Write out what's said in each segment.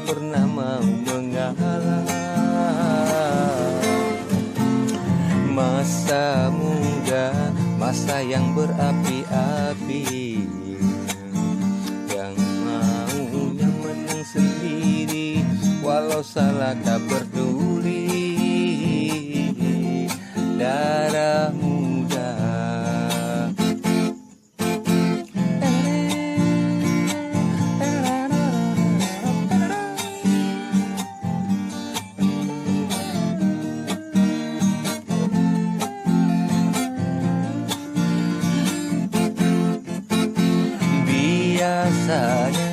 pernah mau mengalah. Masa muda, masa yang berapi-api, yang maunya menang sendiri, walau salah tak peduli. Darah muda, biasanya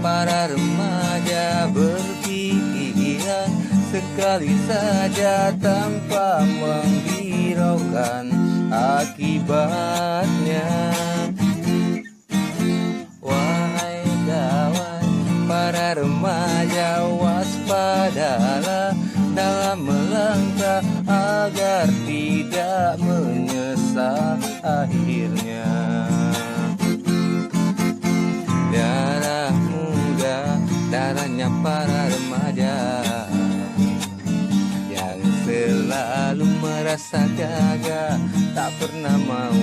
para remaja berpikiran sekali saja tanpa menghiraukan akibatnya. Wahai kawan, para remaja waspadalah dalam melangkah agar tidak menyesal akhirnya. Darah muda, darahnya para remaja yang selalu merasa gagah, tak pernah mau